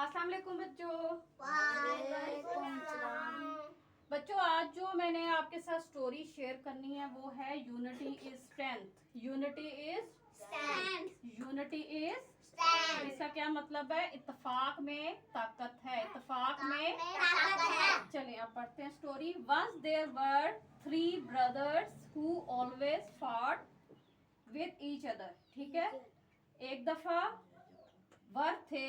अस्सलाम वालेकुम बच्चों। वालेकुम सलाम। बच्चों आज जो मैंने आपके साथ स्टोरी शेयर करनी है वो है unity is strength. Unity is unity is इसका क्या मतलब है? इत्तेफाक में ताकत है। इत्तेफाक में ताकत है। चलिए अब पढ़ते हैं story. Once there were 3 brothers who always fought with each other. ठीक है, एक दफा वर थे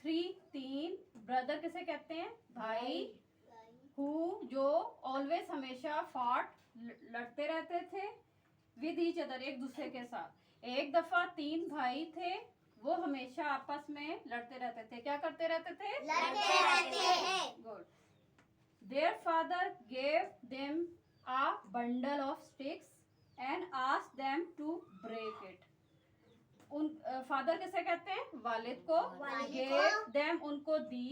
3 ब्रदर किसे कहते हैं? भाई। हु जो ऑलवेज हमेशा फॉट लड़ते रहते थे विद ईच अदर एक दूसरे के साथ। एक दफा 3 भाई थे, वो हमेशा आपस में लड़ते रहते थे। क्या करते रहते थे? लड़ते रहते हैं। Good. Their father gave them a bundle of sticks and asked them to break it. उन फादर किसे कहते हैं? वालिद को। गेव देम उनको दी।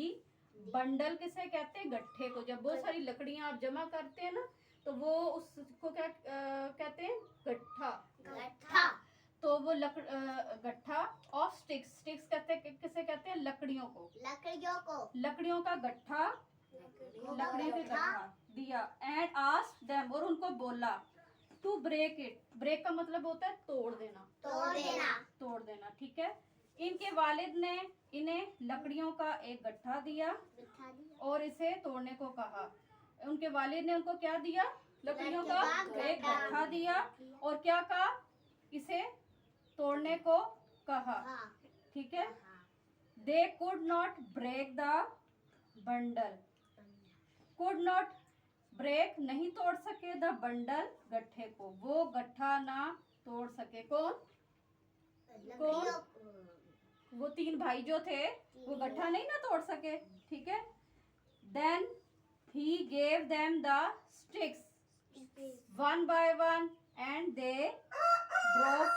बंडल किसे कहते हैं? गट्ठे को। जब बहुत सारी लकड़ियां आप जमा करते हैं ना तो वो उसको क्या कहते हैं? गट्ठा। तो वो गट्ठा ऑफ स्टिक्स। स्टिक्स कहते हैं किसे कहते हैं? लकड़ियों को। लकड़ियों का गट्ठा, लकड़ियों के गट्ठा दिया। एंड आस्क्ड देम और उनको बोला टू ब्रेक इट। ब्रेक का मतलब होता है तोड़ देना। तोड़ देना, ठीक है। इनके वालिद ने इन्हें लकड़ियों का एक गट्ठा दिया और इसे तोड़ने को कहा। उनके वालिद ने उनको क्या दिया? लकड़ियों का एक गट्ठा दिया और क्या कहा? इसे तोड़ने को कहा, ठीक है। They could not break the bundle. Could not break नहीं तोड़ सके द बंडल गट्ठे को। वो गट्ठा ना तोड़ सके। कौन? वो 3 भाई जो थे वो गट्ठा नहीं ना तोड़ सके, ठीक है। Then he gave them the sticks one by one and they broke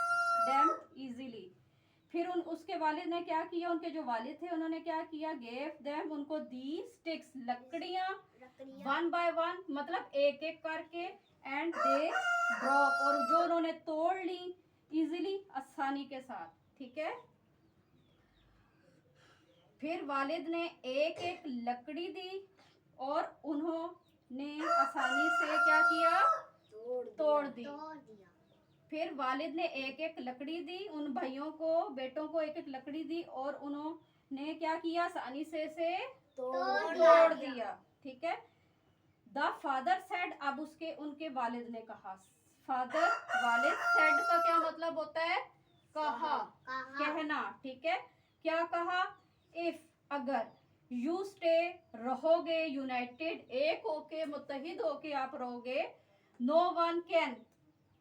them easily. फिर उसके वालिद ने क्या किया? उनके जो वालिद थे उन्होंने क्या किया? गेव देम उनको दी स्टिक्स लकड़ियां वन बाय वन मतलब एक एक करके एंड दे ब्रोक और जो उन्होंने तोड़ ली इजीली आसानी के साथ, ठीक है। फिर वालिद ने एक एक लकड़ी दी और उन्होंने आसानी से क्या किया? तोड़ दी। फिर वालिद ने एक एक लकड़ी दी, उन भाइयों को, बेटों को एक एक लकड़ी दी और उन्होंने क्या किया? आसानी से तोड़ दिया, ठीक है। द फादर सेड अब उनके वालिद ने कहा। फादर वालिद, सेड का क्या मतलब होता है? कहा, कहना, ठीक है। क्या कहा? इफ अगर यू स्टे रहोगे यूनाइटेड एक होके मुत्तहिद होके आप रहोगे, no one can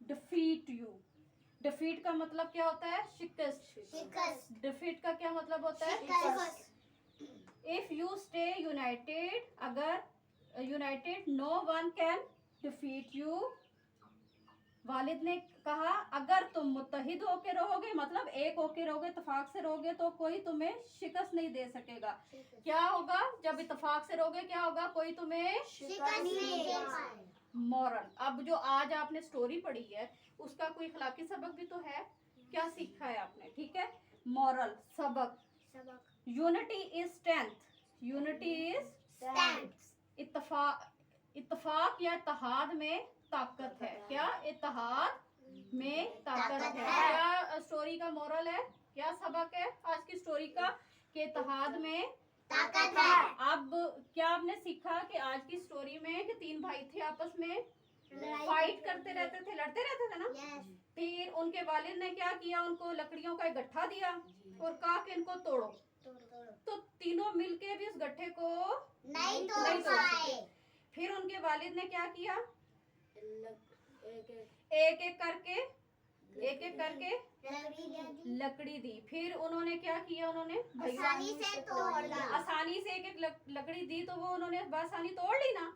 defeat you. Defeat का मतलब क्या होता है? शिकस्त। डिफीट का क्या मतलब होता है? इफ यू स्टे यूनाइटेड अगर united no one can defeat you. वालिद ने कहा अगर तुम मुत्तहिद होके रहोगे मतलब एक होके रहोगे, इत्तेफाक से रहोगे तो कोई तुम्हें शिकस्त नहीं दे सकेगा। क्या होगा जब इत्तेफाक से रहोगे? क्या होगा? कोई तुम्हें शिकस्त नहीं दे पाएगा। मॉरल। अब जो आज आपने स्टोरी पढ़ी है उसका कोई इखलाकी सबक भी तो है। क्या सीखा है आपने? ठीक है, मॉरल सबक। Unity is strength. Unity is इत्तेफाक या इत्तेहाद में ताकत है। क्या? इत्तेहाद में ताकत है। क्या स्टोरी का मॉरल है? क्या सबक है आज की स्टोरी का? कि इत्तेहाद में ताकत है। अब क्या आपने सीखा कि आज की स्टोरी में कि 3 भाई थे आपस में फाइट करते रहते थे, लड़ते रहते थे ना। फिर उनके वालिद ने क्या किया? उनको लकड़ियों का एक गट्ठा दिया और कहा कि इनको तोड़ो। तो तीनों मिलके भी उस गट्ठे को नहीं तोड़ पाए। फिर उनके वालिद ने क्या किया? एक एक करके लकड़ी दी। फिर उन्होंने क्या किया? उन्होंने आसानी से एक एक लकड़ी दी तो वो उन्होंने आसानी तोड़ ली ना।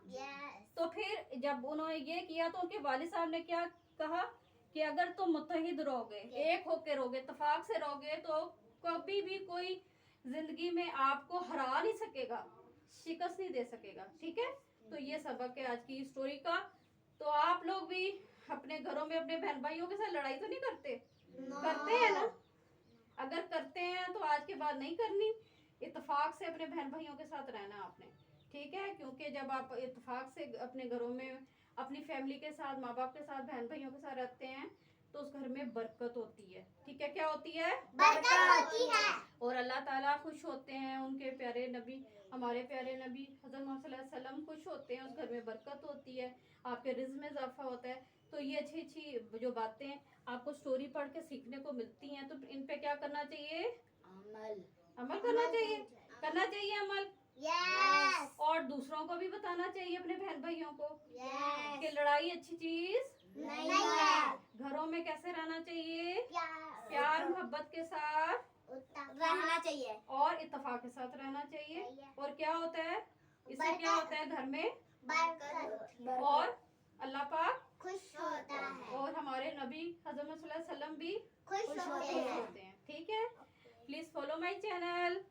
तो फिर जब उन्होंने ये किया तो उनके वालिद साहब ने क्या कहा कि अगर तुम मुत्तहिद रहोगे, एक होके रहोगे, इत्तेफाक से रहोगे तो कभी भी कोई जिंदगी में आपको हरा नहीं सकेगा, शिकस्त नहीं दे सकेगा, ठीक है। तो ये सबक है आज की स्टोरी का। तो आप लोग भी अपने घरों में अपने बहन भाइयों के साथ लड़ाई तो नहीं करते? करते हैं ना? अगर करते हैं तो आज के बाद नहीं करनी। इत्तेफाक से अपने बहन भाइयों के साथ रहना आपने, ठीक है। क्योंकि जब आप इत्तेफाक से अपने घरों में अपनी फैमिली के साथ, माँ बाप के साथ, बहन भाइयों के साथ रहते हैं तो उस घर में बरकत होती है, ठीक है। क्या होती है? बरकत होती है। और अल्लाह ताला खुश होते हैं, उनके प्यारे नबी, हमारे प्यारे नबी हज़रत मोहम्मद सल्लल्लाहु अलैहि वसल्लम खुश होते हैं, उस घर में बरकत होती है, आपके रिज़्क में इजाफा होता है। तो ये अच्छी अच्छी जो बातें आपको स्टोरी पढ़ के सीखने को मिलती हैं, तो इन पे क्या करना चाहिए? अमल करना चाहिए, करना चाहिए अमल। यस और दूसरों को भी बताना चाहिए, अपने बहन भाइयों को, यस कि लड़ाई अच्छी चीज नहीं है। घरों में कैसे रहना चाहिए? प्यार प्यार मोहब्बत के साथ रहना चाहिए और इत्तेफाक के साथ रहना चाहिए। और क्या होता है इससे? क्या होता है? घर में बरकत और अल्लाह पाक खुश होता है और हमारे नबी हज़रत मोहम्मद सल्लल्लाहु अलैहि वसल्लम भी खुश होते हैं। होते हैं, ठीक है। Please follow my channel.